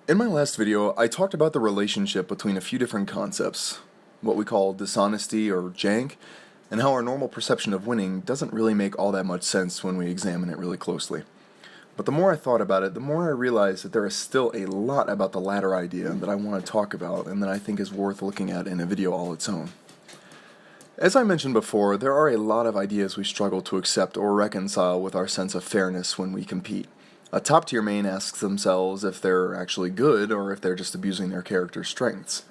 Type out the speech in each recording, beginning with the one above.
In my last video, I talked about the relationship between a few different concepts, what we call dishonesty or jank, and how our normal perception of winning doesn't really make all that much sense when we examine it really closely. But the more I thought about it, the more I realized that there is still a lot about the latter idea that I want to talk about and that I think is worth looking at in a video all its own. As I mentioned before, there are a lot of ideas we struggle to accept or reconcile with our sense of fairness when we compete. A top-tier main asks themselves if they're actually good or if they're just abusing their character's strengths.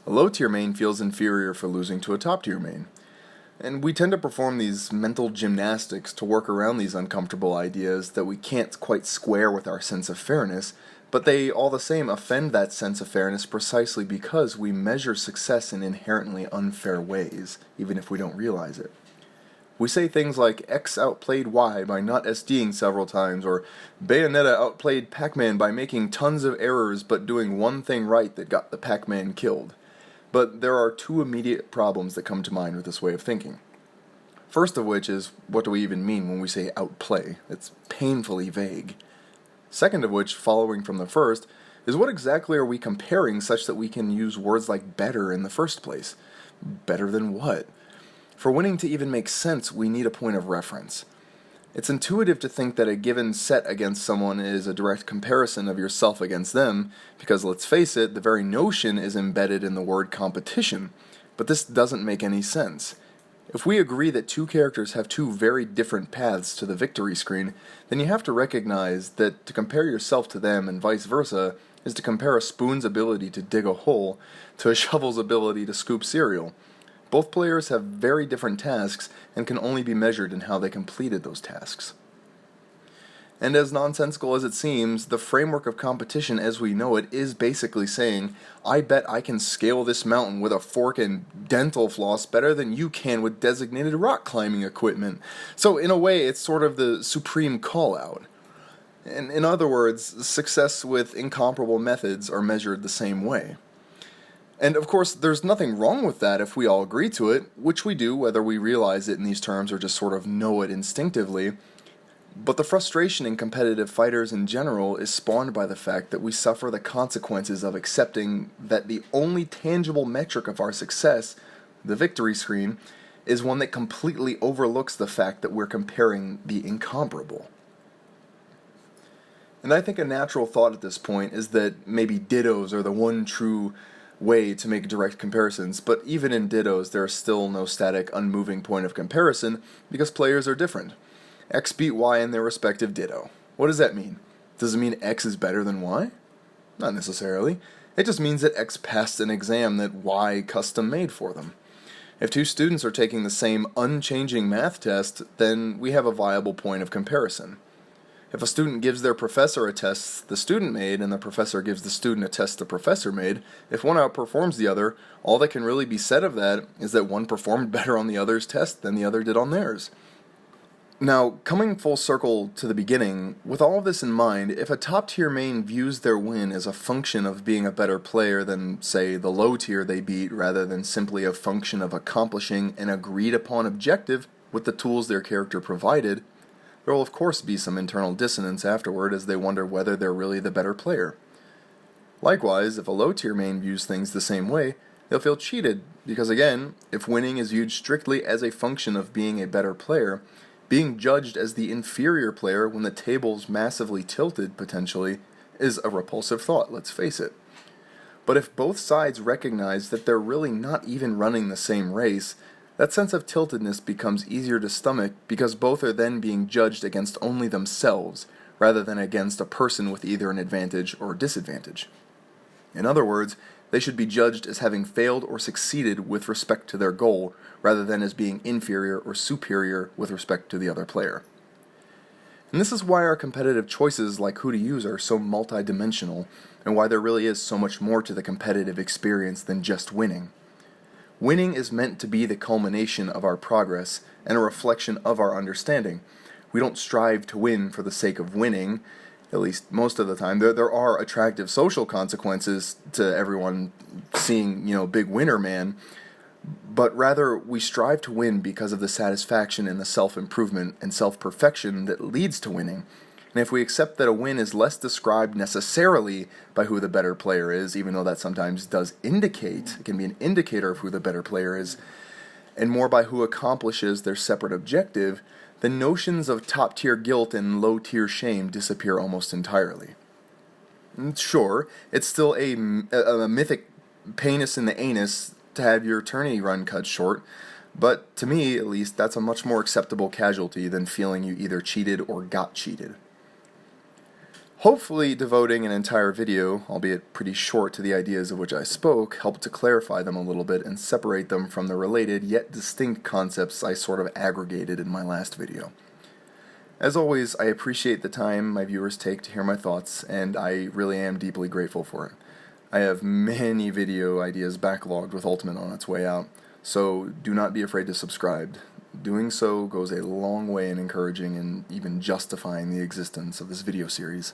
A low-tier main feels inferior for losing to a top-tier main. And we tend to perform these mental gymnastics to work around these uncomfortable ideas that we can't quite square with our sense of fairness, but they all the same offend that sense of fairness precisely because we measure success in inherently unfair ways, even if we don't realize it. We say things like X outplayed Y by not SDing several times, or Bayonetta outplayed Pac-Man by making tons of errors but doing one thing right that got the Pac-Man killed. But there are two immediate problems that come to mind with this way of thinking. First of which is, what do we even mean when we say outplay? It's painfully vague. Second of which, following from the first, is what exactly are we comparing such that we can use words like better in the first place? Better than what? For winning to even make sense, we need a point of reference. It's intuitive to think that a given set against someone is a direct comparison of yourself against them, because let's face it, the very notion is embedded in the word competition, but this doesn't make any sense. If we agree that two characters have two very different paths to the victory screen, then you have to recognize that to compare yourself to them and vice versa is to compare a spoon's ability to dig a hole to a shovel's ability to scoop cereal. Both players have very different tasks and can only be measured in how they completed those tasks. And as nonsensical as it seems, the framework of competition as we know it is basically saying, I bet I can scale this mountain with a fork and dental floss better than you can with designated rock climbing equipment. So in a way, it's sort of the supreme call-out. And in other words, success with incomparable methods are measured the same way. And of course, there's nothing wrong with that if we all agree to it, which we do whether we realize it in these terms or just sort of know it instinctively. But the frustration in competitive fighters in general is spawned by the fact that we suffer the consequences of accepting that the only tangible metric of our success, the victory screen, is one that completely overlooks the fact that we're comparing the incomparable. And I think a natural thought at this point is that maybe dittos are the one true way to make direct comparisons, but even in dittos there is still no static, unmoving point of comparison because players are different. X beat Y in their respective ditto. What does that mean? Does it mean X is better than Y? Not necessarily. It just means that X passed an exam that Y custom made for them. If two students are taking the same unchanging math test, then we have a viable point of comparison. If a student gives their professor a test the student made and the professor gives the student a test the professor made, if one outperforms the other, all that can really be said of that is that one performed better on the other's test than the other did on theirs. Now, coming full circle to the beginning, with all of this in mind, if a top-tier main views their win as a function of being a better player than, say, the low tier they beat, rather than simply a function of accomplishing an agreed-upon objective with the tools their character provided, there will of course be some internal dissonance afterward as they wonder whether they're really the better player. Likewise, if a low-tier main views things the same way, they'll feel cheated, because again, if winning is viewed strictly as a function of being a better player, being judged as the inferior player when the table's massively tilted, potentially, is a repulsive thought, let's face it. But if both sides recognize that they're really not even running the same race, that sense of tiltedness becomes easier to stomach because both are then being judged against only themselves, rather than against a person with either an advantage or disadvantage. In other words, they should be judged as having failed or succeeded with respect to their goal, rather than as being inferior or superior with respect to the other player. And this is why our competitive choices like who to use are so multidimensional, and why there really is so much more to the competitive experience than just winning. Winning is meant to be the culmination of our progress and a reflection of our understanding. We don't strive to win for the sake of winning, at least most of the time. There are attractive social consequences to everyone seeing, big winner man, but rather we strive to win because of the satisfaction and the self-improvement and self-perfection that leads to winning, And if we accept that a win is less described necessarily by who the better player is, even though that sometimes does indicate, it can be an indicator of who the better player is, and more by who accomplishes their separate objective, the notions of top-tier guilt and low-tier shame disappear almost entirely. And sure, it's still a mythic penis in the anus to have your eternity run cut short, but to me, at least, that's a much more acceptable casualty than feeling you either cheated or got cheated. Hopefully, devoting an entire video, albeit pretty short, to the ideas of which I spoke, helped to clarify them a little bit and separate them from the related yet distinct concepts I sort of aggregated in my last video. As always, I appreciate the time my viewers take to hear my thoughts, and I really am deeply grateful for it. I have many video ideas backlogged with Ultimate on its way out, so do not be afraid to subscribe. Doing so goes a long way in encouraging and even justifying the existence of this video series.